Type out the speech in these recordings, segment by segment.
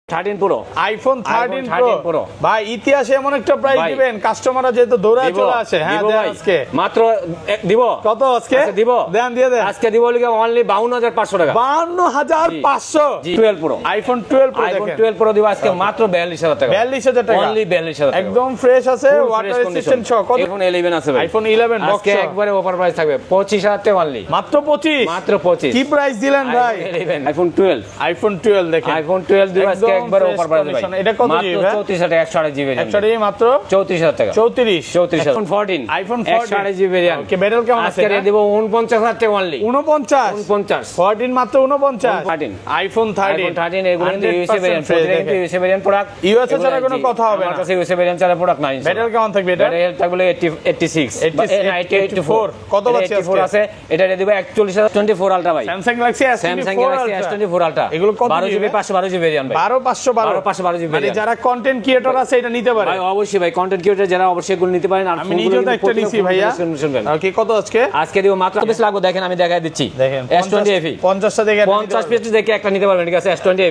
13 Pro iPhone 13 Pro ভাই ইতিহাসে এমন একটা প্রাইস দিবেন কাস্টমাররা যেহেতু দৌড়ায় চলে আসে। হ্যাঁ দেন আজকে মাত্র দিব কত আজকে দিব দেন দিয়ে দেন আজকে দিব লিখে অনলি 52500 টাকা 52500 12 Pro iPhone 12 Pro iPhone 12 Pro দিব আজকে মাত্র 42000 টাকা 42000 টাকা অনলি 42000 টাকা একদম ফ্রেশ আছে ওয়াটার রেজিস্ট্যান্ট সহ কত iPhone 11 আছে ভাই iPhone 11 আজকে একবারে অফার প্রাইস থাকবে 25000 টাকা অনলি মাত্র 25 কি প্রাইস দিলেন ভাই iPhone 12 দেখেন iPhone 12 দিব আজকে একবারে অফার প্রাইস এটা কত জিবি মাত্র 34000 টাকা 128 জিবি 128 জিবি মাত্র 34000 টাকা 34 iPhone 14 128 GB variant okay battery কেমন আছে আজকে দেব 49000 টাকা অনলি 49 14 মাত্র 49 iPhone 13 এগুলো কিন্তু USA variant USA variant product USA ছাড়া কোনো কথা হবে না আমার কাছে ইউএসএ ভেরিয়েন্ট ছাড়া প্রোডাক্ট নাই ব্যাটারি কেমন থাকবে এটা ব্যাটারি থাকবে 86 84 কত আছে এটা দেব 41024 আলট্রা ভাই Samsung Galaxy S24 আলট্রা এগুলো কত 12 জিবি 512 জিবি ভেরিয়েন্ট ভাই 512 জিবি মানে যারা কন্টেন্ট ক্রিয়েটর আছে এটা নিতে পারে ভাই অবশ্যই ভাই কন্টেন্ট ক্রিয়েটর যারা অবশ্যই এগুলো নিতে পারেন আর আমি নিজেও তো একটা নিছি ভাইয়া ওকে কত আজকে দিব মাত্র বেশ লাগবে দেখেন আমি দেখাই দিচ্ছি দেখেন S20 FE 50 টা দেখে 50 পিস দেখে একটা নিতে পারবেন ঠিক আছে S20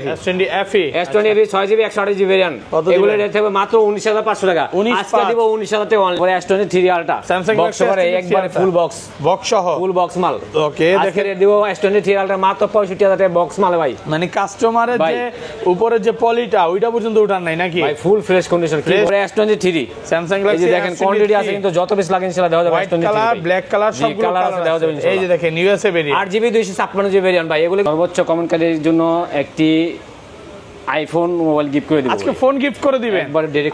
FE S20 FE 6 GB 128 GB variant এগুলো রেট থাকবে মাত্র 19500 টাকা আজকে দিব 19000 টাকা only S20 3 ultra Samsung box করে একবারে ফুল বক্স সহ ফুল বক্স মাল ওকে দেখে রেট দিব S20 3 আলট্রা মাত্র 65000 টাকা বক্স মাল ভাই মানে কাস্টমারের যে উপরে যে পলিটা ওইটা পর্যন্ত উঠান নাই নাকি ভাই ফুল ফ্রেশ কন্ডিশন কি করে S23 Samsung Galaxy দেখেন কোয়ান্টিটি আছে কিন্তু যত পিস লাগে ইনশাআল্লাহ দেওয়া যাবে S23 কালার ব্ল্যাক কালার সবগুলো কালার আছে দেওয়া যাবে এই যে দেখেন USA variant 8GB 256 GB variant ভাই এগুলো সর্বোচ্চ কমেন্টকারীর জন্য একটি আইফোন মোবাইল গিফট করে দিব আজকে ফোন গিফট করে দিবেন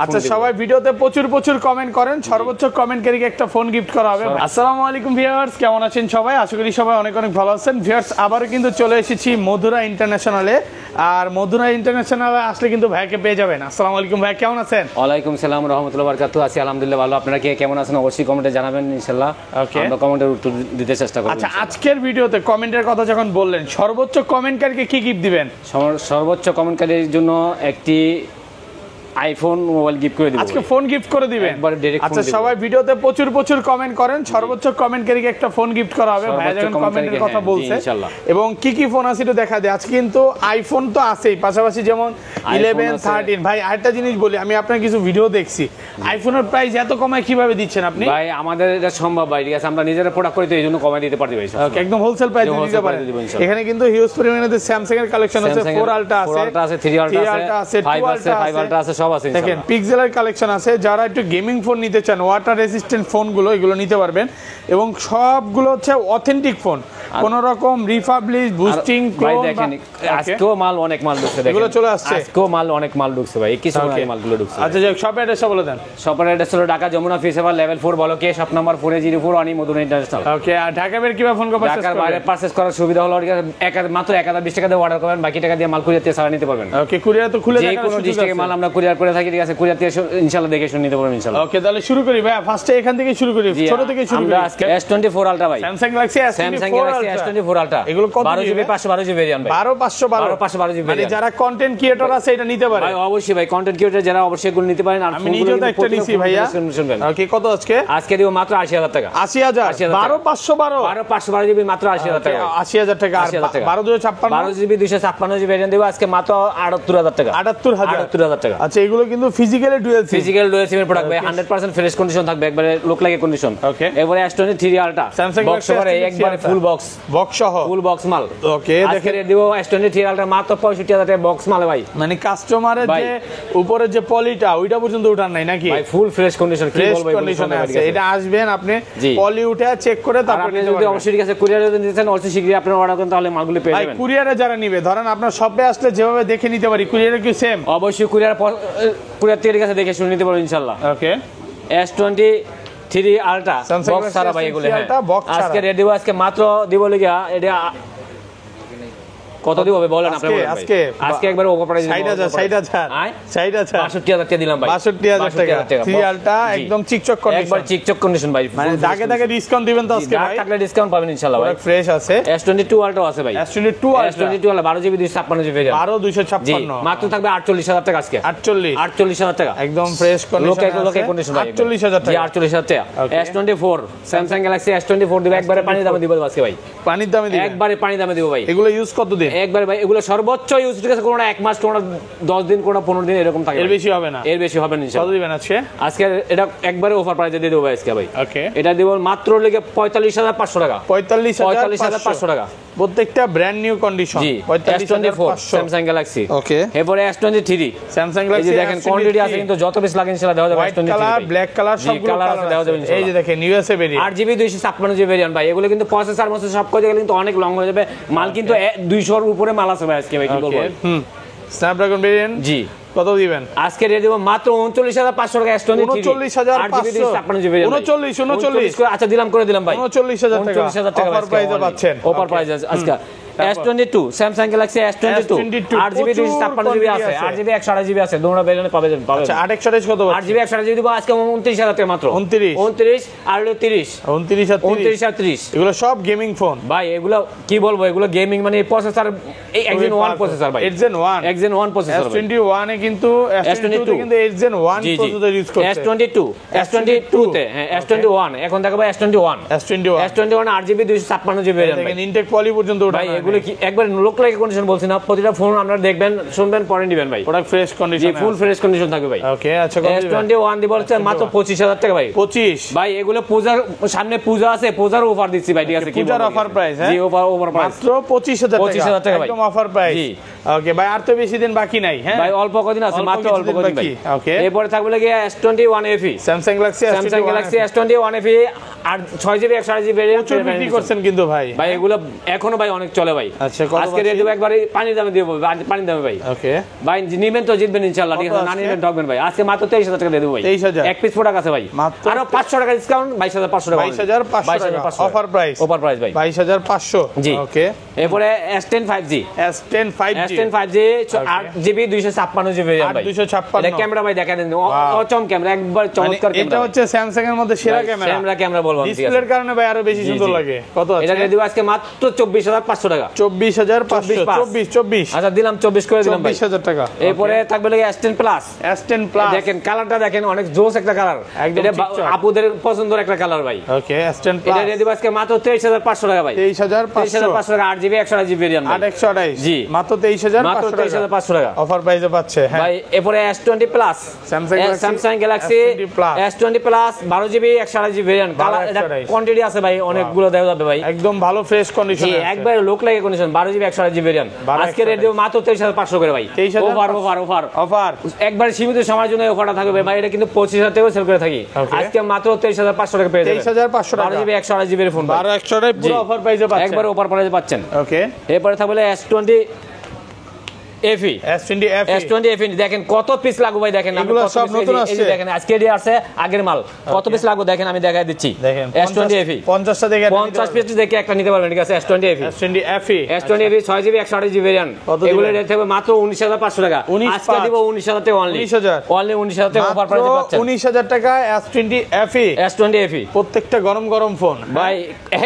আচ্ছা সবাই ভিডিওতে প্রচুর কমেন্ট করেন সর্বোচ্চ কমেন্টকারীকে একটা ফোন গিফট করা হবে আসসালামু আলাইকুম ভিউয়ার্স কেমন আছেন সবাই আশা করি সবাই অনেক ভালো আছেন ভিউয়ার্স আবারো কিন্তু চলে এসেছি মধুরা ইন্টারন্যাশনালে আর মধুরা ইন্টারন্যাশনালে আসলে কিন্তু ভাইকে পেয়ে যাবেন আসসালামু আলাইকুম ভাই কেমন আছেন ওয়ালাইকুম সালাম রাহমাতুল্লাহি ওয়া বারাকাতুহু আছি আলহামদুলিল্লাহ ভালো আপনারা কে কেমন আছেন অবশ্যই কমেন্টে জানাবেন ইনশাআল্লাহ আমরা কমেন্টের উত্তর দিতে চেষ্টা করব আচ্ছা আজকের ভিডিওতে কমেন্টের কথা যখন বললেন সর্বোচ্চ কমেন্টকারীকে কি গিফট দিবেন সর্বোচ্চ কমেন্টকারীর জন্য একটি আইফোন মোবাইল গিফট করে দিব আজকে ফোন গিফট করে দিবেন আচ্ছা সবাই ভিডিওতে প্রচুর কমেন্ট করেন সর্বোচ্চ কমেন্টকারীকে একটা ফোন গিফট করা হবে ভাই যখন কমেন্টের কথা বলছে এবং কি ফোন আছে একটু দেখা দেয় আজকে কিন্তু আইফোন তো আছেই পাশাপাশি যেমন 11 13 ভাই আরেকটা জিনিস বলি আমি আপনার কিছু ভিডিও দেখছি আইফোনের প্রাইস এত কমায় কিভাবে দিচ্ছেন আপনি ভাই আমাদের এটা সম্ভব ভাই ঠিক আছে আমরা নিজেরা প্রোডাক্ট করি তো এইজন্য কমায় দিতে পারি ভাই একদম হোলসেল প্রাইসে দিতে পারেন এখানে কিন্তু হিউজ পরিমাণে স্যামসাং এর কালেকশন আছে 4 আলট্রা আছে 3 আলট্রা আছে 5 আলট্রা আছে সব আছে দেখেন পিক্সেলের কালেকশন আছে যারা একটু গেমিং ফোন নিতে চান ওয়াটার রেজিস্ট্যান্ট ফোনগুলো এগুলো নিতে পারবেন এবং সবগুলো হচ্ছে অথেন্টিক ফোন কোন রকম রিফাবলিশ বুস্টিং ভাই দেখেন আজকেও মাল অনেক মাল ঢুকছে দেখেন এগুলো চলে আসছে আজকেও মাল অনেক মাল ঢুকছে ভাই কিছু মালগুলো ঢুকছে আচ্ছা যাক শপ অ্যাড্রেসটা বলে দেন শপ অ্যাড্রেস হলো ঢাকা যমুনা ফিসেভার লেভেল 4 বলো কে শপ নাম্বার 404 আনি মধুরা ইন্টারন্যাশনাল ওকে আর ঢাকা বের কিভাবে ফোন করে ঢাকার বাইরে পারচেজ করার সুবিধা হলো মাত্র 1020 টাকা দিয়ে অর্ডার করবেন বাকি টাকা দিয়ে মাল কুরিয়ার দিয়ে সারা নিতে পারবেন ওকে কুরিয়ার তো খুলে যে কোনো ডিস্ট্রিক্টে মাল আমরা কুরিয়ার করে থাকি ঠিক আছে কুরিয়ার দিয়ে ইনশাআল্লাহ দেখে শুনে নিতে পারবেন ইনশাআল্লাহ ওকে তাহলে শুরু করি ভাই ফার্স্টে এখান থেকে শুরু করি ছোট থেকে শুরু করি আমরা আজকে S24 আলট্রা ভাই Samsung Galaxy S24 আলট্রা এগুলো কত 12 জিবি 512 জিবি ভেরিয়েন্ট ভাই 512 জিবি মানে যারা কন্টেন্ট ক্রিয়েটর আছে এটা নিতে পারে ভাই অবশ্যই ভাই কন্টেন্ট ক্রিয়েটর যারা অবশ্যই এগুলো নিতে পারেন আর আমি নিজেও তো একটা নিছি ভাইয়া ওকে কত আজকে দিব মাত্র 80000 টাকা 80000 12512 জিবি মাত্র 80000 টাকা 80000 টাকা 12 জিবি 256 জিবি ভেরিয়েন্ট দিব আজকে মাত্র 78000 টাকা 78000 টাকা আচ্ছা এগুলো কিন্তু ফিজিক্যালি ডুয়াল সিম এর প্রোডাক্ট ভাই 100% ফ্রেশ কন্ডিশন থাকবে একবারে লোক লাগে কন্ডিশন ওকে এবারে S23 আলট্রা Samsung বক্স করে একবারে ফুল বক্স সহ ফুল বক্স মাল ওকে দেখে রেট দিব S23 আলট্রা মাত্র 65000 টাকা বক্স মাল ভাই মানে কাস্টমারের যে উপরে যে পলিটা ওইটা পর্যন্ত উঠান নাই নাকি ভাই ফুল ফ্রেশ কন্ডিশন কি বলবো এটা আসবেন আপনি পলি উঠে চেক করে তারপর যদি অবশ্যই ঠিক আছে কুরিয়ারে যদি নিতেন অবশ্যই শীঘ্রই আপনারা অর্ডার করেন তাহলে মালগুলো পেয়ে যাবেন ভাই কুরিয়ারে যারা নিবে ধরেন আপনার শপে আসলে যেভাবে দেখে নিতে পারি কুরিয়ারে কি সেম অবশ্যই কুরিয়ার থেকে ঠিক আছে দেখে শুনে নিতে পারবেন ইনশাআল্লাহ ওকে S23 আলট্রা বক্স সারা ভাই এগুলো আজকে রেট দিব আজকে মাত্র দিব লিগা এটা কত দিব বলেন আপনি বলেন আজকে একবার ওভার প্রাইস 60000 62000 টাকা দিলাম ভাই 62000 টাকা 3 আলটা একদম চিকচক কন্ডিশন একবার চিকচক কন্ডিশন ভাই মানে দাগে ডিসকাউন্ট দিবেন তো আজকে ভাই টাকা ডিসকাউন্ট পাবেন ইনশাআল্লাহ ভাই ফ্রেশ আছে S22 আলটা আছে ভাই S22 আলটা 12 জিবি 256 জিবি 12256 মাত্র থাকবে 48000 টাকা আজকে 48000 টাকা একদম ফ্রেশ কন্ডিশন লোকে কন্ডিশন ভাই 48000 টাকা 48000 টাকা S24 Samsung Galaxy S24 দিব একবারে পানি দামে দিব আজকে ভাই পানির দামে দিব একবারে পানি দামে দিব ভাই এগুলো ইউজ কত দিন একবার ভাই এগুলো সর্বোচ্চ ইউজ, ঠিক আছে, কোনটা 1 মাস, কোনটা 10 দিন, কোনটা 15 দিন এরকম থাকে, এর বেশি হবে না, এর বেশি হবে না ইনশাআল্লাহ। কত দিবেন আজকে? আজকে এটা একবারে অফার প্রাইসে দিয়ে দেব ভাই আজকে ভাই। ওকে, এটা দেব মাত্র লেগে 45500 টাকা। 45500 টাকা প্রত্যেকটা brand new condition. 454 Samsung Galaxy. Okay, এরপরে S23 স্যামসাং গ্যালাক্সি, এই যে দেখেন কোয়ান্টিটি আছে কিন্তু যত পিস লাগে ইনশাআল্লাহ দেওয়া যাবে। S23 কালার, ব্ল্যাক কালার, সবগুলো কালার আছে দেওয়া যাবে ইনশাআল্লাহ। এই যে দেখেন USA variant 8GB 256GB variant ভাই, এগুলো কিন্তু প্রসেসর মসেস সব করে গেলে কিন্তু অনেক লং হয়ে যাবে মাল, কিন্তু 200 এর উপরে মাল আছে ভাই আজকে ভাই, কি বলবো। স্ন্যাপড্রাগন ভেরিয়েন্ট জি, কত দিবেন আজকে রেট দেব মাত্র 39500 টাকা। S23 39500 39 আচ্ছা দিলাম, করে দিলাম ভাই 39000 টাকা অফার প্রাইসে পাচ্ছেন। অফার প্রাইস আজকে S22 Samsung Galaxy S22 8GB 256GB আছে, 8GB 128GB আছে, দুটো ভেরিয়েন্ট পাবেন। আচ্ছা 828 কত? 8GB 128GB দিব আজকে 29000 টাকা মাত্র। 29 আর 30 29 আর 30 এগুলো সব গেমিং ফোন ভাই। এগুলো কি বলবো, এগুলো গেমিং মানে প্রসেসর এই Exynos 1 প্রসেসর ভাই, Exynos 1 প্রসেসর। S21 এ কিন্তু S22 তে কিন্তু Exynos 1 প্রসেসর ইউজ করছে। S22 তে, হ্যাঁ S21 এখন দেখাবো S21 8GB 256GB ভেরিয়েন্ট। দেখেন ইনটেক পলি পর্যন্ত ওটা ভাই, এগুলো কি একবার লোক লাগে কন্ডিশন বলছি না, প্রতিটা ফোন আপনারা দেখবেন, শুনবেন, পরে নেবেন ভাই। Product fresh condition, full fresh condition থাকবে ভাই। ওকে, আচ্ছা S21 দিব হচ্ছে মাত্র 25000 টাকা ভাই। 25 ভাই, এগুলো পূজার সামনে পূজা আছে, পূজার অফার দিচ্ছি ভাই, ঠিক আছে, কি পূজার অফার প্রাইস? হ্যাঁ, জি, অফার প্রাইস মাত্র 25000 টাকা, একদম অফার প্রাইস। জি, ওকে ভাই, আর তো বেশি দিন বাকি নাই। হ্যাঁ ভাই, অল্প কদিন আছে, মাত্র অল্প কদিন ভাই। ওকে, এরপর থাকবে লাগে S21 FE, Samsung Galaxy S21 FE আর 6GB 128GB ভেরিয়েন্ট বিক্রি করছেন কিন্তু ভাই। ভাই এগুলো এখনো ভাই অনেক চলে ভাই। আচ্ছা, আজকে রেট দেব একবারে পানির দামে দেব, পানির দামে ভাই। ওকে ভাই, নিবেন তো জিতবেন ইনশাআল্লাহ, ঠিক আছে, না নিবেন ঠকবেন ভাই। আজকে মাত্র 23000 টাকা দিয়ে দেব ভাই। 23000 এক পিস প্রোডাক্ট আছে ভাই, আরো 500 টাকা ডিসকাউন্ট, 22500 টাকা। 22500 অফার প্রাইস, অফার প্রাইস ভাই 22500। জি, ওকে। এরপরে S10 5G 8GB 256GB variant ভাই। 256 এটা ক্যামেরা ভাই দেখেন, অচম ক্যামেরা, একবার চমৎকার ক্যামেরা। এটা হচ্ছে স্যামসাং এর মধ্যে সেরা ক্যামেরা বলবো, ডিসপ্লের কারণে ভাই আরো বেশি সুন্দর লাগে। কত আছে? এটা দিয়ে দিব আজকে মাত্র 24500 টাকা। 24500 24 আচ্ছা দিলাম 24 করে দিলাম ভাই, 24000 টাকা। এরপরে থাকবে লাগে S10 প্লাস। দেখেন কালারটা দেখেন, অনেক জোস একটা কালার, এটা আপুদের পছন্দের একটা কালার ভাই। ওকে, S10 প্লাস এটা দিয়ে দিব আজকে মাত্র 23500 টাকা ভাই। 23500 টাকা, 8GB 128GB ভেরিয়েন্ট ভাই। 828 জি, মাত্র 23500 টাকা অফার প্রাইসে পাচ্ছে। হ্যাঁ ভাই, এরপরে S20 plus Samsung Galaxy S20 plus 12GB 128GB variant. Colour এটা কোয়ান্টিটি আছে ভাই, অনেকগুলো দেওয়া যাবে ভাই, একদম ভালো ফ্রেশ কন্ডিশন আছে। একবার লোক লাগে কন্ডিশন, 12GB 128GB ভেরিয়েন্ট। আজকে রেট দেব মাত্র 23500 করে ভাই। অফার একবার সীমিত সময়ের জন্য অফারটা থাকবে ভাই। এটা কিন্তু 25000 টাকা সেল করে থাকি, আজকে মাত্র 23500 টাকা পেয়ে যাবেন। 23500 টাকা 12GB 128GB এর ফোন, 12128 পুরো অফার প্রাইসে পাচ্ছেন, একবার অফার প্রাইসে পাচ্ছেন। ওকে, এরপরে থাকবে S20 FE দেখেন কত পিস লাগবে ভাই, দেখেন এগুলো সব নতুন আসছে, দেখেন আজকে এডি আছে, আগের মাল কত পিস লাগবে দেখেন, আমি দেখাই দিচ্ছি। দেখেন S20 FE 50টা দেখে 50 পিস দেখে একটা নিতে পারবেন, ঠিক আছে। S20 FE 6GB 128GB variant, এগুলো রেট থাকবে মাত্র 19500 টাকা। আজকে দিব 19000 টাকা, অনলি 19000 টাকা অফার প্রাইসে পাচ্ছেন। 19000 টাকা S20 FE প্রত্যেকটা গরম গরম ফোন ভাই,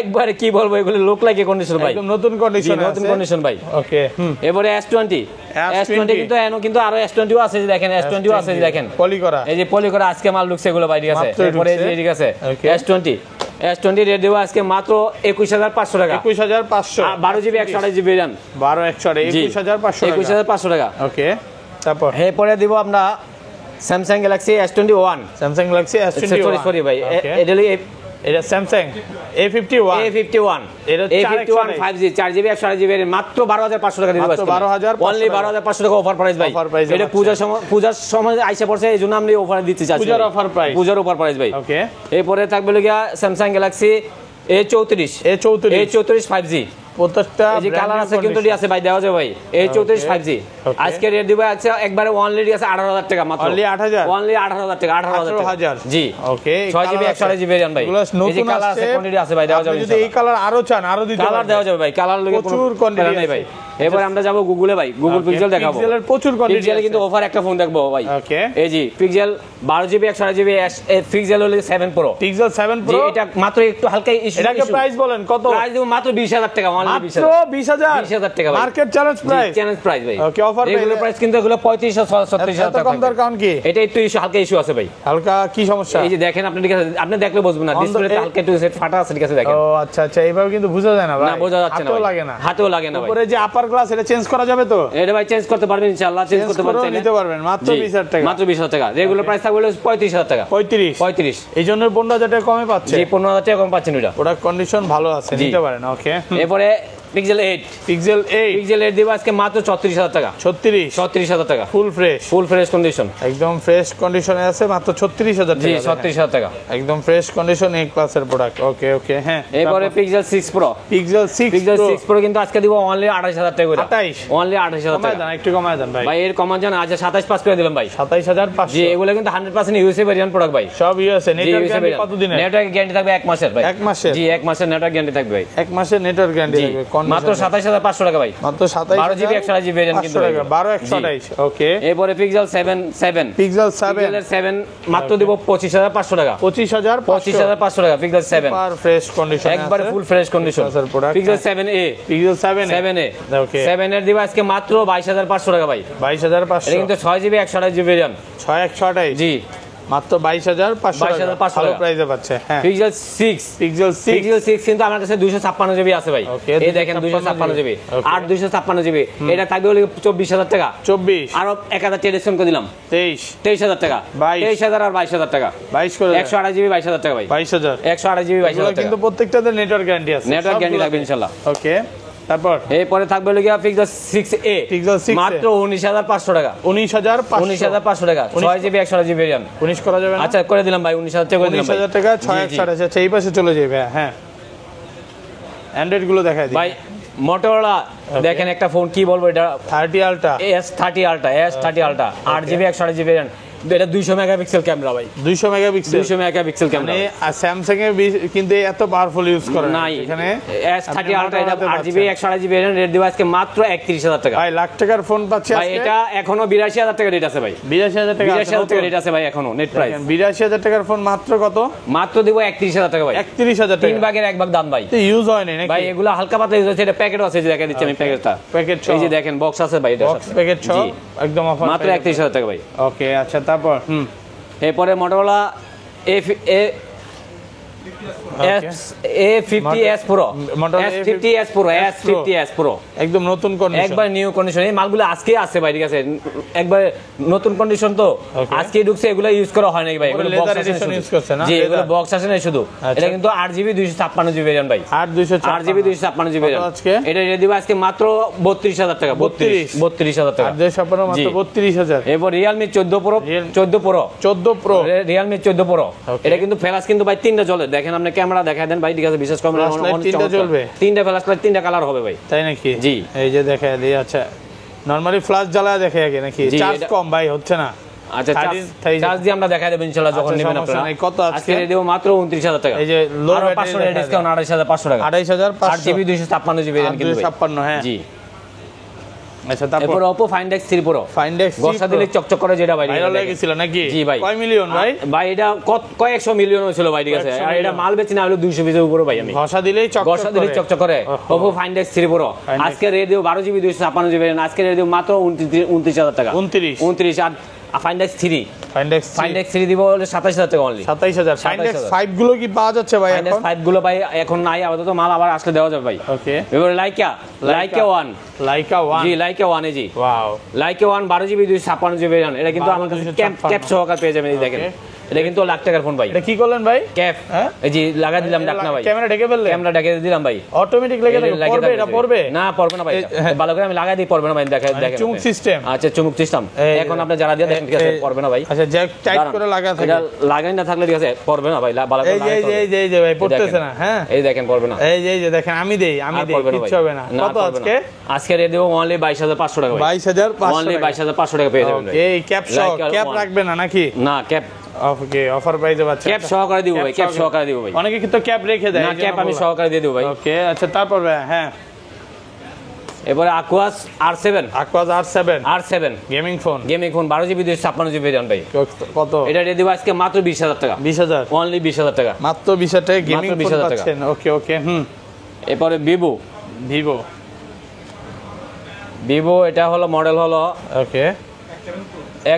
একবারে কি বলবো, এগুলো লোক লাগে কন্ডিশন ভাই, একদম নতুন কন্ডিশন ভাই। ওকে, এরপরে S20 কিন্তু এনো কিন্তু আরো S20 আছে, দেখেন S20 আছে, দেখেন পলি করা, এই যে পলি করা আজকে মাল ঢুকছে এগুলো ভাই, ঠিক আছে। এরপরে এই যে ঠিক আছে S20 রেট দেব আজকে মাত্র 21500 টাকা। 21500 12GB 128GB ভেরিয়েন্ট, 21500 টাকা। ওকে, তারপর এরপরে দিব আমরা স্যামসাং গ্যালাক্সি S21 সরি ভাই, এটা স্যামসাং A51 এটা 5G 4GB 128GB এর মাত্র 12500 টাকা দিতে পারছেন। 12500 অনলি 12500 টাকা অফার প্রাইস ভাই। এটা পূজার সময় আইসা পড়ছে, এইজন্য আমি অফার দিতে চাচ্ছি, পূজার অফার প্রাইস ভাই। ওকে, এরপরে থাকবে লগিয়া স্যামসাং গ্যালাক্সি A34 5G, প্রত্যেকটা এই যে কালার আছে কিন্তু আছে ভাই, দেওয়া যাবে ভাই। A34 5G আজকে রেট দিব আছে একবারে অনলি আছে 18000 টাকা মাত্র, অনলি 18000 টাকা 18000 জি। ওকে, 6GB 128GB ভেরিয়েন্ট ভাই, এই যে কালার আছে কোয়ান্টিটি আছে ভাই, দেওয়া যাবে। যদি এই কালার আরো চান আরো দিতে কালার দেওয়া যাবে ভাই, কালার লগে প্রচুর কোয়ান্টিটি নাই ভাই। এরপর আমরা যাব গুগলে ভাই, গুগল পিক্সেল দেখাবো, পিক্সেলের প্রচুর কোয়ান্টিটি পিক্সেলে কিন্তু অফার একটা ফোন দেখবো ভাই। ওকে, এই জি পিক্সেল 12GB 128GB পিক্সেল হলো 7 Pro, পিক্সেল 7 Pro এটা মাত্র একটু হালকা ইস্যু। এটাকে প্রাইস বলেন কত? প্রাইস দেব মাত্র 20000 টাকা, অনলি 20000 টাকা ভাই, মার্কেট চ্যালেঞ্জ প্রাইস ভাই। ওকে, অফার রেগুলার প্রাইস কিন্তু এগুলো 35000 টাকা কম দর কারণ কি? এটা একটু ইস্যু, হালকা ইস্যু আছে ভাই। হালকা কি সমস্যা? এই যে দেখেন, আপনি দেখলে বুঝবেন না, ডিসপ্লেতে হালকা একটু সেট ফাটা আছে, ঠিক আছে, দেখেন। ও আচ্ছা, এইভাবে কিন্তু বোঝা যায় না ভাই, না বোঝা যাচ্ছে না, হাতেও লাগে না ভাই। উপরে যে আপার টেম্পার গ্লাস এটা চেঞ্জ করা যাবে তো? এটা ভাই চেঞ্জ করতে পারবেন ইনশাআল্লাহ, চেঞ্জ করতে পারবেন, নিতে পারবেন মাত্র 20000 টাকা। মাত্র 20000 টাকা। রেগুলার প্রাইস থাকবে 35000 টাকা। 35 এই জন্য 15000 টাকা কমে পাচ্ছে। জি 15000 টাকা কম পাচ্ছেন এটা। প্রোডাক্ট কন্ডিশন ভালো আছে, নিতে পারেন। ওকে, এরপরে পিক্সেল 8 দিব আজকে মাত্র 36000 টাকা। 36000 টাকা ফুল ফ্রেশ কন্ডিশন, একদম ফ্রেশ কন্ডিশনে আছে, মাত্র 36000 টাকা। জি 36000 টাকা একদম ফ্রেশ কন্ডিশন এ ক্লাসের প্রোডাক্ট। ওকে ওকে, হ্যাঁ। এরপরে পিক্সেল 6 প্রো কিন্তু আজকে দিব অনলি 28000 টাকা করে। 28 অনলি 28000 টাকা। একটু কমায় দেন ভাই। ভাই এর কমান জানা আছে 27500 করে দিলাম ভাই। 27500। জি এগুলো কিন্তু 100% ইউএসএ ভেরিয়েন্ট প্রোডাক্ট ভাই, সব ইউএসএ। নেটওয়ার্ক গ্যারান্টি কত দিনের? নেটওয়ার্ক গ্যারান্টি থাকবে 1 মাসের ভাই। 1 মাসের? জি 1 মাসের নেটওয়ার্ক গ্যারান্টি থাকবে ভাই। 1 মাসের নেটওয়ার্ক গ্যারান্টি থাকবে। মাত্র 27500 টাকা ভাই। মাত্র 27000 12 জিবি 128 জিবি ভেরিয়েন্ট কিন্তু 12128। ওকে, এরপরে পিক্সেল 7 মাত্র দিব 25500 টাকা। 25500 টাকা পিক্সেল 7 সুপার ফ্রেশ কন্ডিশন, একবার full fresh condition pixel 7a। ওকে 7 এর দিব আজকে মাত্র 22500 টাকা ভাই। 22500 এটা কিন্তু 6 জিবি 128 জিবি ভেরিয়েন্ট। 6128 জি মাত্র 22500 ভালো প্রাইসে পাচ্ছে। হ্যাঁ পিক্সেল 6 কিন্তু আমার কাছে 256 জিবি আছে ভাই। এই দেখেন 256 জিবি 256 জিবি। এটা থাকবে হলো 24000 টাকা। 24 আর 1000 টাকা ডিসকাউন্ট করে দিলাম। 23000 টাকা। 23000 আর 22000 টাকা। 22 করে 128 জিবি 22000 টাকা ভাই। 22000 128 জিবি 22000 টাকা। কিন্তু প্রত্যেকটাতে নেটওয়ার্ক গ্যারান্টি আছে, নেটওয়ার্ক গ্যারান্টি থাকবে ইনশাআল্লাহ। ওকে, তারপর এরপরে থাকবে হলো গিয়া পিক্সেল 6a মাত্র 19500 টাকা। 19500 টাকা 6 জিবি 128 জিবি ভেরিয়েন্ট। 19 করা যাবে না? আচ্ছা করে দিলাম ভাই, 19000 টাকা করে দিলাম ভাই। 19000 টাকা 6 আচ্ছা এই পাশে চলে যাবে। হ্যাঁ অ্যান্ড্রয়েড গুলো দেখাই দিই ভাই। মোটরোলা দেখেন একটা ফোন, কি বলবো এটা, 30 ultra S30 ultra 8 GB 128 GB variant. এটা 200 মেগাপিক্সেল ক্যামেরা ভাই। 200 মেগাপিক্সেল ক্যামেরা। মানে স্যামসাং এর কিন্তু এত পাওয়ারফুল ইউজ করে না এখানে। S30 আলট্রা এটা 8 জিবি 128 জিবি ভেরিয়েন্ট। রেট দিব আজকে মাত্র 31000 টাকা ভাই। লাখ টাকার ফোন পাচ্ছে আজকে ভাই। এটা এখনো 82000 টাকা রেট আছে ভাই। 82000 টাকা রেট আছে ভাই এখনো নেট প্রাইস। 82000 টাকার ফোন মাত্র কত? মাত্র দিব 31000 টাকা ভাই। 31000 টাকা, 3 ভাগের 1 ভাগ দাম ভাই। তো ইউজ হয় না নাকি ভাই? এগুলো হালকা পাতলা ইউজ হচ্ছে। এটা প্যাকেটও আছে, যে দেখা দিচ্ছি আমি প্যাকেটটা। প্যাকেট এই যে দেখেন বক্স আছে ভাই, এটা বক্স প্যাকেট সহ একদম অফার মাত্র 31000 টাকা ভাই। ওকে আচ্ছা, তারপর এরপরে মোটরোলা A50s Pro একদম নতুন কন্ডিশন, একবার নিউ কন্ডিশন। এই মালগুলো আজকে আছে ভাই, ঠিক আছে একবার নতুন কন্ডিশন তো আজকে ঢুকছে। এগুলো ইউজ করা হয় নাই ভাই, এগুলো বক্স এডিশন ইউজ করছে না। জি এগুলো বক্স আসে না শুধু। এটা কিন্তু 8 জিবি 256 জিবি ভেরিয়েন্ট ভাই। 8 জিবি 256 জিবি ভেরিয়েন্ট। আজকে এটা রেট দিব আজকে মাত্র 32000 টাকা। 32000 টাকা 856 মাত্র 32000। এরপর Realme 14 Pro Realme 14 Pro এটা কিন্তু ফ্ল্যাশ কিন্তু ভাই 3টা জ্বলে। দেখেন আপনি ক্যামেরা দেখায় দেন ভাই, ঠিক আছে বিশেষ করে 3টা জ্বলবে। 3টা ফ্ল্যাশ লাইট 3টা কালার হবে ভাই, তাই নাকি? জি এই যে দেখায় দিই। আচ্ছা নরমালি ফ্ল্যাশ জ্বালায় দেখে আগে নাকি? চার্জ কম ভাই হচ্ছে না। আচ্ছা চার্জ দিয়ে আমরা দেখাই দেব ইনশাআল্লাহ যখন নেবেন আপনারা। কত আজকে দেব মাত্র 29000 টাকা। এই যে লো ব্যাটারি ডিসকাউন্ট 28500 টাকা। 28500 8 জিবি 256 জিবি ভেরিয়েন্ট কিন্তু 256। হ্যাঁ জি আচ্ছা, তারপর Oppo Find X3 Pro বর্ষা দিলে চকচক করে, যেটা ভাই ভাইরাল হয়ে গিয়েছিল নাকি? জি ভাই। কয় মিলিয়ন ভাই? ভাই এটা কয়েকশো মিলিয়ন হয়েছিল ভাই, ঠিক আছে। আর এটা মাল বেচি না হলো 200 পিসের উপরে ভাই। আমি বর্ষা দিলেই চকচক করে Oppo Find X3 Pro আজকে রেট দেব 12 জিবি 256 জিবি। আজকে রেট দেব মাত্র 29000 টাকা। 29 আর Find X3 দিব 27000 টাকা অনলি। 27000। Find X5 গুলো কি পাওয়া যাচ্ছে ভাই এখন? 5 গুলো ভাই এখন নাই, আপাতত মাল আবার আসলে দেওয়া যাবে ভাই। ওকে এবার Leica 1 G Leica 1 G wow Leica 1 12 GB 256 GB variant. এটা কিন্তু আমার কাছে ক্যাপ সহকারে পেয়ে যাবেন। এই দেখেন এটা কিন্তু লাখ টাকার ফোন ভাই। এটা কি করলেন ভাই? ক্যাপ এই জি লাগা দিলাম ডাকনা ভাই। ক্যামেরা ঢেকে ফেললে? ক্যামেরা ঢেকে দিলাম ভাই। অটোমেটিক লেগে পড়বে? এটা পড়বে না, পড়বে না ভাই। ভালো করে আমি লাগাই দিই, পড়বে না ভাই। দেখেন চুমুক সিস্টেম। আচ্ছা চুমুক সিস্টেম এখন আপনি যারা দিয়ে দেখেন, ঠিক আছে পড়বে না ভাই। আচ্ছা জ্যাক টাইট করে লাগা থাকে, এটা লাগাই না থাকলে ঠিক আছে পড়বে না ভাই। ভালো করে এই যে ভাই পড়তেছে না। হ্যাঁ এই দেখেন পড়বে না। এই যে দেখেন আমি দেই কিছু হবে না। কত আজকে রেট দেব অনলি 22500 টাকা ভাই। 22500 অনলি 22500 টাকা পেয়ে যাবেন ভাই। এই ক্যাপ সহ ক্যাপ রাখবে না নাকি? না ক্যাপ ওকে অফার প্রাইসে পাচ্ছেন। ক্যাপ সহকারে দিব ভাই, ক্যাপ সহকারে দিব ভাই। অনেকে কিন্তু ক্যাপ রেখে দেয়, না ক্যাপ আমি সহকারে দিয়ে দেব ভাই। ওকে আচ্ছা, তারপর হ্যাঁ এবারে Aquas R7 gaming phone 12 GB 256 GB variant ভাই। কত এটা রেট দিব আজকে মাত্র 20000 টাকা। 20000 অনলি 20000 টাকা, মাত্র 20000 টাকা গেমিং ফোন পাচ্ছেন। ওকে ওকে এরপরে Vivo এটা হলো মডেল হলো ওকে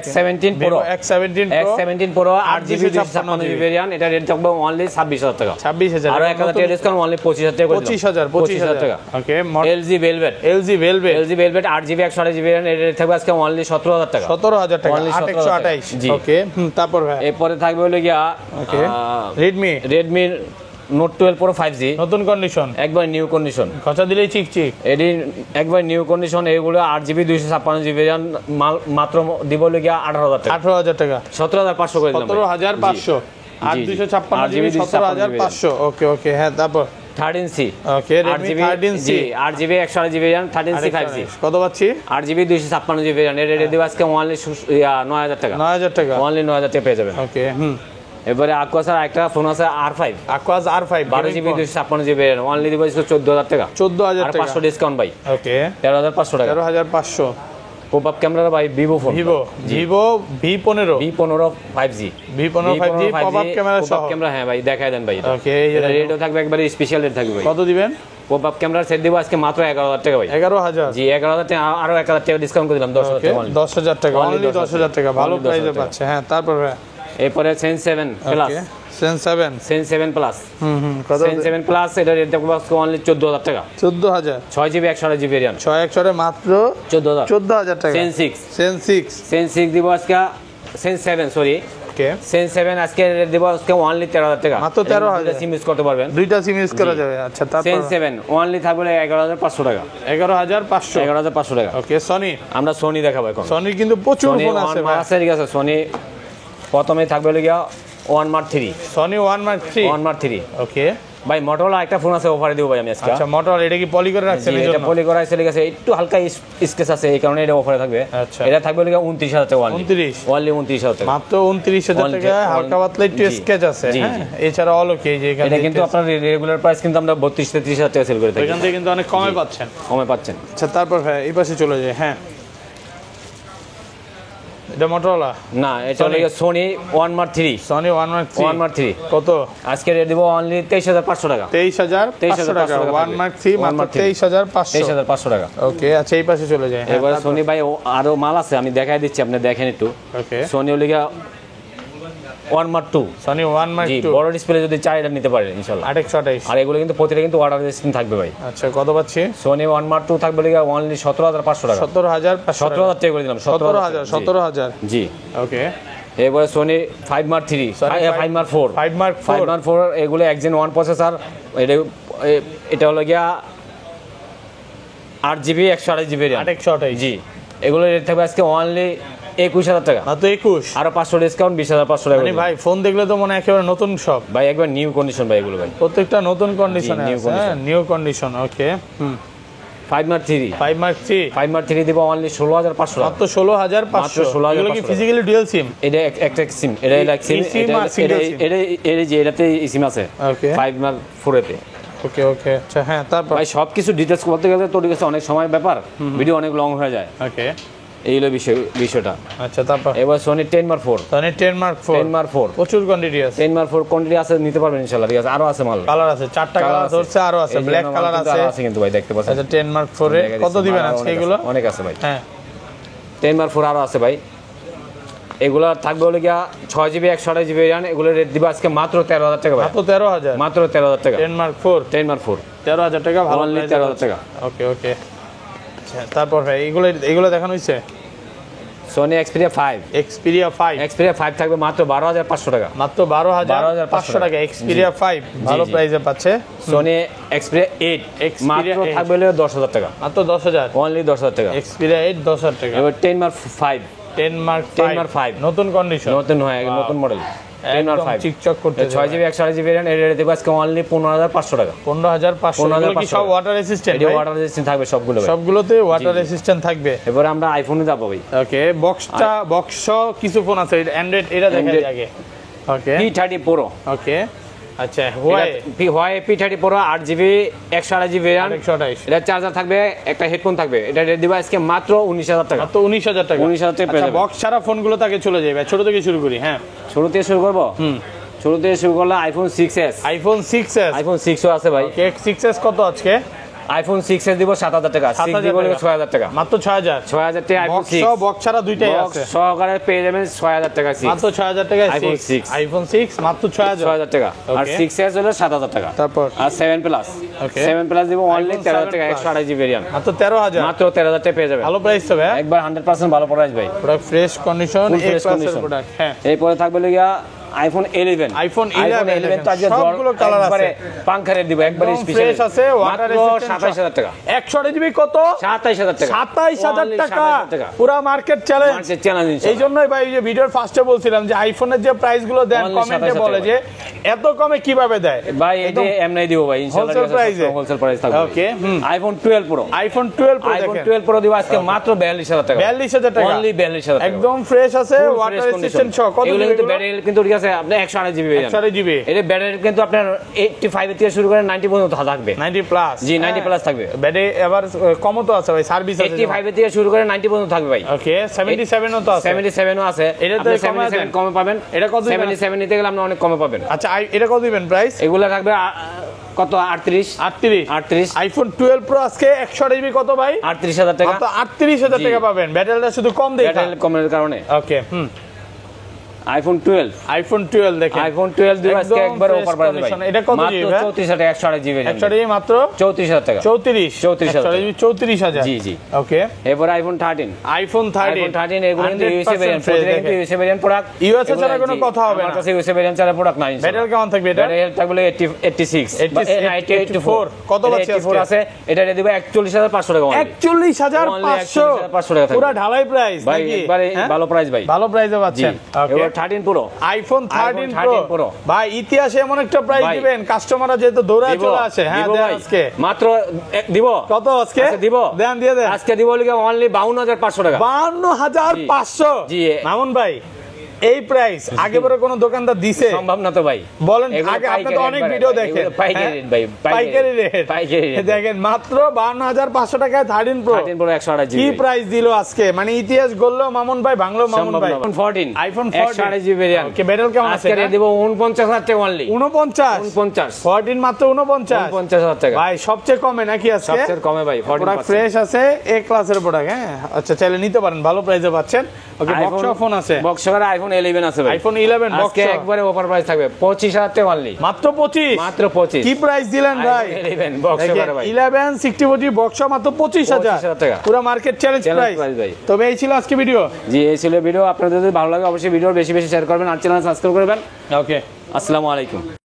X17 Pro X17 Pro 8GB 256GB variant, এটা রেট থাকবে অনলি 26000 টাকা। 26000 আর 1000 টাকা ডিসকাউন্ট অনলি 25000 টাকা করে দিলাম। 25000 টাকা। ওকে। LG Velvet 8GB 128GB variant, এটা রেট থাকবে আজকে অনলি 17000 টাকা। 17000 টাকা 8128। ওকে। তারপর ভাই এরপরে থাকবে হলো গিয়া ওকে Redmi Note 12 Pro 5G নতুন কন্ডিশন, একবার নিউ কন্ডিশন, কথা দিলেই চিকচিক, এডি একবার নিউ কন্ডিশন। এগুলো 8GB 256GB ভেরিয়েন্ট মাত্র দিব হলো গিয়া 18000 টাকা। 18000 টাকা 17500 করে দিলাম। 17500 আর 256GB 17500। ওকে ওকে। হ্যাঁ তারপর 13C ওকে Redmi 13C 8GB 128GB variant 13C 5G কত পাচ্ছি? 8GB 256GB ভেরিয়েন্ট, এর রেট দিব আজকে অনলি 9000 টাকা। 9000 টাকা অনলি 9000 টাকা পেয়ে যাবেন। ওকে। এবারে Aquasar একটা ফোন আছে R5 R5 12GB 256GB variant, only দিব 14000 টাকা। 14000 আর টাকা 500 ডিসকাউন্ট ভাই। ওকে 13500 টাকা। 13500। পপআপ ক্যামেরা ভাই Vivo phone, Vivo V15 5G popup camera সহ। পপআপ ক্যামেরা হ্যাঁ ভাই দেখায় দেন ভাই। ওকে। এটা রেটও থাকবে একবারে স্পেশাল রেট থাকবে ভাই। কত দিবেন? পপআপ ক্যামেরা সেট দিব আজকে মাত্র 11000 টাকা ভাই। 11000 জি 11000 টাকা, আরো 1000 টাকা ডিসকাউন্ট করে দিলাম 10000 টাকা। 10000 টাকা অনলি 10000 টাকা ভালো প্রাইসে পাচ্ছে। হ্যাঁ তারপর এরপরে Sense 7 প্লাস Sense 7 প্লাস কত? Sense 7 প্লাস এটা রেট থাকবে আজকে অনলি 14000 টাকা। 14000 6GB 128GB ভেরিয়েন্ট 6100 মাত্র 14000 টাকা। Sense 6 দিব আজকে Sense 7 সরি ওকে Sense 7 আজকে রেট দিব আজকে অনলি 13000 টাকা। মাত্র 13000 সিম ইউজ করতে পারবেন, দুইটা সিম ইউজ করা যাবে। আচ্ছা তারপর Sense 7 অনলি থাকবে 11500 টাকা। 11500 টাকা। ওকে। সনি আমরা সোনি দেখাবো এখন। সনির কিন্তু প্রচুর ফোন আছে ভাই। আছে ঠিক আছে। সোনি প্রথমে থাকবে হলো গিয়া 1 Mark 3 সনি 1 Mark 3 ওকে ভাই। Motorola একটা ফোন আছে অফারে দিব ভাই আমি আজকে। আচ্ছা Motorola এটা কি পলি করে রাখছেন? এটা পলি করা আছে ঠিক আছে, একটু হালকা স্কেচ আছে এই কারণে এটা অফারে থাকবে। আচ্ছা এটা থাকবে হলো গিয়া 29000 টাকা। 29000 টাকা মাত্র 29000 টাকা হালকা পাতলা একটু স্কেচ আছে। হ্যাঁ এছাড়া অল ওকে। যে এটা কিন্তু আপনার রেগুলার প্রাইস কিন্তু আমরা 32-33000 টাকা সেল করে থাকি, এখান থেকে কিন্তু অনেক কমে পাচ্ছেন। আচ্ছা তারপর ভাই এই পাশে চলে যায়। হ্যাঁ এটা Motorola না, এটা হলো Sony 1 Mark 3 Sony 1 Mark 3 কত? আজকে রেট দিব অনলি 23500 টাকা। 23500 টাকা 1 Mark 3 মাত্র 23500 টাকা। ওকে। আচ্ছা এই পাশে চলে যায়। এবার Sony ভাই আরো মাল আছে আমি দেখাই দিচ্ছি, আপনি দেখেন একটু। ওকে। Sony হলো গিয়া 1 Mark 2 Sony 1 Mark 2 বড় ডিসপ্লে যদি চাই এটা নিতে পারেন ইনশাআল্লাহ। 828 আর এগুলো কিন্তু প্রতিটা কিন্তু ওয়াটার রেজিস্ট্যান্ট থাকবে ভাই। আচ্ছা কত পাচ্ছি? Sony 1 Mark 2 থাকবে লাগা অনলি 17500 টাকা। 17500 টাকা করে দিলাম। 17000 জি ওকে। এবারে Sony 5 Mark 3 5 Mark 4 এগুলো Exynos 1 প্রসেসর, এটা হলো গিয়া 8GB 128GB ভেরিয়েন্ট 828 জি। এগুলো রেট থাকবে আজকে অনলি 21000 টাকা। মাত্র 21 আর 500 ডিসকাউন্ট 20500 টাকা। মানে ভাই ফোন দেখলে তো মনে একেবারে নতুন সব ভাই, একবার নিউ কন্ডিশন ভাই এগুলো ভাই, প্রত্যেকটা নতুন কন্ডিশনে আছে। হ্যাঁ নিউ কন্ডিশন। ওকে। 5 Mark 3 দিব অনলি 16500 টাকা। মাত্র 16500 এগুলো কি ফিজিক্যালি ডুয়াল সিম? এটা একটা সিম, এটা লাইক সিম, এটা যে এটাতে সিম আছে। ওকে। 5 Mark 4 এতে। ওকে ওকে। আচ্ছা হ্যাঁ তারপর ভাই সবকিছু ডিটেইলস বলতে গেলে তোর কাছে অনেক সময় ব্যাপার, ভিডিও অনেক লং হয়ে যায়। ওকে এই হলো বিষয়টা। আচ্ছা তারপর এবার Sony 10 Mark 4 প্রচুর কোয়ান্টিটি আছে। 10 Mark 4 কোয়ান্টিটি আছে, নিতে পারবেন ইনশাআল্লাহ। ঠিক আছে আরো আছে মাল, কালার আছে, 4টা কালার ধরছে, আরো আছে ব্ল্যাক কালার আছে কিন্তু ভাই দেখতে পাচ্ছেন। আচ্ছা 10 Mark 4 এ কত দিবেন আজকে? এগুলো অনেক আছে ভাই। হ্যাঁ 10 Mark 4 আরো আছে ভাই। এগুলা থাকবে হলো গিয়া 6GB 128GB ভেরিয়েন্ট, এগুলো রেট দিবা আজকে মাত্র 13000 টাকা ভাই। মাত্র 13000 টাকা। 10 Mark 4 13000 টাকা ভালো, 13000 টাকা। ওকে ওকে। আচ্ছা তারপর ভাই এগুলো দেখানো হইছে Sony Xperia 5 থাকবে মাত্র 12500 টাকা। মাত্র 12500 টাকা Xperia 5 ভালো প্রাইসে পাচ্ছে। Sony Xperia 8 মাত্র থাকবে 10000 টাকা। মাত্র 10000 অনলি 10000 টাকা। Xperia 8 10000 টাকা। এবার 10 Mark 5 নতুন কন্ডিশন, নতুন হয়, নতুন মডেল 10 Mark 5 চিকচক করতে। 6GB 128GB ভেরিয়েন্ট, এর রেট দেব আজকে অনলি 15500 টাকা। 15500 কি সব ওয়াটার রেজিস্ট্যান্ট? এটা ওয়াটার রেজিস্ট্যান্ট থাকবে সবগুলোতে ওয়াটার রেজিস্ট্যান্ট থাকবে। এবার আমরা আইফোনে যাব ভাই। ওকে বক্স কিছু ফোন আছে অ্যান্ড্রয়েড, এটা দেখাই আগে। ওকে P30 Pro। ওকে আচ্ছা Huawei P30 Pro 8GB 128GB variant 128। এটা চার্জার থাকবে, একটা হেডফোন থাকবে, এটা রেট দিবা আজকে মাত্র 19000 টাকা। মাত্র 19000 টাকা। 19000 টাকা পেয়ে যাবেন। বক্স ছাড়া ফোনগুলো তাকে চলে যাবে। ছোট থেকে শুরু করি। হ্যাঁ শুরু থেকে শুরু করব। শুরু থেকে শুরু করলে iPhone 6s। iPhone 6s iPhone 6 ও আছে ভাই। ওকে 6s কত আজকে? আইফোন 6s দিব 7000 টাকা, 6 দিব 6000 টাকা, মাত্র 6000 টাকা আইফোন 6 বক্স ছাড়া দুইটাই আছে, সহকারে পেয়ে যাবেন 6000 টাকা, মাত্র 6000 টাকা আইফোন 6 মাত্র 6000 টাকা। আর 6s হলো 7000 টাকা। তারপর আর 7 প্লাস, 7 প্লাস দিব অনলি 13000 টাকা, 128 জিবি ভেরিয়েন্ট, মাত্র 13000, মাত্র 13000 টাকা পেয়ে যাবেন। ভালো প্রাইস তো ভাই, একবার 100% ভালো প্রাইস ভাই, পুরো ফ্রেশ কন্ডিশন, এ ক্লাসের প্রোডাক্ট। হ্যাঁ, এরপরে থাকবে লাগিয়া আইফোন 11, আইফোন 11 তো আজকে সবগুলো কালার আছে, পাঙ্খা রেট দিব একবারে স্পেশাল, ফ্রেশ আছে, ওয়াটার রেজিস্ট্যান্ট, 27000 টাকা, 128 জিবি কত, 27000 টাকা, 27000 টাকা, পুরো মার্কেট চ্যালেঞ্জ, মার্কেট চ্যালেঞ্জ। এইজন্যই ভাই এই যে ভিডিওর ফার্স্টে বলছিলাম যে আইফোনের যে প্রাইস গুলো দেন কমেন্টে বলে যে এত কমে কিভাবে দেয় ভাই, এটা এমনি দিব ভাই ইনশাআল্লাহ, হোলসেল প্রাইস থাকবে। Okay, iPhone 12 Pro, iPhone 12 Pro iPhone 12 Pro দিব আজকে মাত্র 42000 টাকা, 42000 টাকা, অনলি 42000 টাকা, একদম ফ্রেশ আছে, ওয়াটার রেজিস্ট্যান্ট সহ। কত এগুলো কিন্তু ব্যাটারি কিন্তু ঠিক আছে, আপনি 128 জিবি, 128 জিবি, এর ব্যাটারি কিন্তু আপনার 85 থেকে শুরু করে 90 পর্যন্ত থাকবে, 90 প্লাস, জি 90 প্লাস থাকবে। ব্যাটারি এবার কমও তো আছে ভাই, সার্ভিস আছে, 85 থেকে শুরু করে 90 পর্যন্ত থাকবে ভাই। ওকে, 77 ও তো আছে, 77 ও আছে, এটা তো 77 কমে পাবেন। এটা কত 77 নিতে গেলে আপনি অনেক কমে পাবেন। আচ্ছা, এটা কত দিবেন প্রাইস? এগুলো থাকবে কত 38 আইফোন 12 প্রো আজকে 128 জিবি কত ভাই? 38000 টাকা, তো 38000 টাকা পাবেন, ব্যাটারিটা শুধু কম দেখা, ব্যাটারি কমের কারণে। ওকে, আইফোন 12 দেখেন, আইফোন 12 দিব আজকে একবার অফার প্রাইস ভাই, এটা কত জিবি? মাত্র 34000 টাকা, 128 জিবি, 128 মাত্র 34000 টাকা, 34000 জি জি। ওকে, এরপর আইফোন 13 এগুলো কিন্তু ইউএসএ ভেরিয়েন্ট, প্রত্যেকটা কিন্তু ইউএসএ ভেরিয়েন্ট প্রোডাক্ট, ইউএসএ ছাড়া কোনো কথা হবে না, আমার কাছে ইউএসএ ভেরিয়েন্ট ছাড়া প্রোডাক্ট নাই। ব্যাটারি কেমন থাকবে এটা? ব্যাটারি থাকবে 86 84 কত আছে? 84 আছে, এটা দিয়ে দিব 41500 টাকা, 41500 টাকা, পুরো ঢালাই প্রাইস ভাই, একবারে ভালো প্রাইস ভাই, ভালো প্রাইসে পাচ্ছেন। এবার 13 প্রো, আইফোন 13 প্রো ভাই, ইতিহাসে এমন একটা প্রাইস দিবেন কাস্টমাররা যেহেতু দৌড়ায় চলে আসে। হ্যাঁ, দেন আজকে মাত্র দিব, কত আজকে দিব, দেন দিয়ে দেন, আজকে দিব লিখে অনলি 52500 টাকা, 52500। জি মামুন ভাই, এই প্রাইস আগে পরে কোন দোকানদার দিছে? সম্ভব না তো ভাই, বলেন। আগে আপনি তো অনেক ভিডিও দেখেন, পাইকারি রেট ভাই, পাইকারি রেট দেখেন, মাত্র 52500 টাকায় 13 প্রো 128 জিবি কি প্রাইস দিল আজকে, মানে ইতিহাস গড়লো মামুন ভাই, ভাঙলো মামুন ভাই। আইফোন 14 জিবি ভেরিয়েন্ট, ওকে, ব্যাটারি কেমন আছে? আজকে দিব 49000 টাকা অনলি, 49 14 মাত্র 49000 টাকা ভাই, সবচেয়ে কমে নাকি আজকে? সবচেয়ে কমে ভাই, প্রোডাক্ট ফ্রেশ আছে, এ ক্লাসের প্রোডাক্ট। হ্যাঁ, আচ্ছা, চাইলে নিতে পারেন, ভালো প্রাইসে পাচ্ছেন। ওকে, বক্স ফোন আছে, বক্স সহ আইফোন 11 আছে ভাই, আইফোন 11 বক্স আজকে একবারে অফার প্রাইস থাকবে 25000 টাকা অনলি, মাত্র 25 কি প্রাইস দিলেন ভাই? 11 বক্স সহ ভাই, 11 60 বক্স মাত্র 25000 টাকা, পুরো মার্কেট চ্যালেঞ্জ প্রাইস ভাই। তবে এই ছিল আজকে ভিডিও, জি এই ছিল ভিডিও। আপনাদের যদি ভালো লাগে অবশ্যই ভিডিও বেশি বেশি শেয়ার করবেন, আর চ্যানেল সাবস্ক্রাইব করবেন। ওকে, আসসালামু আলাইকুম।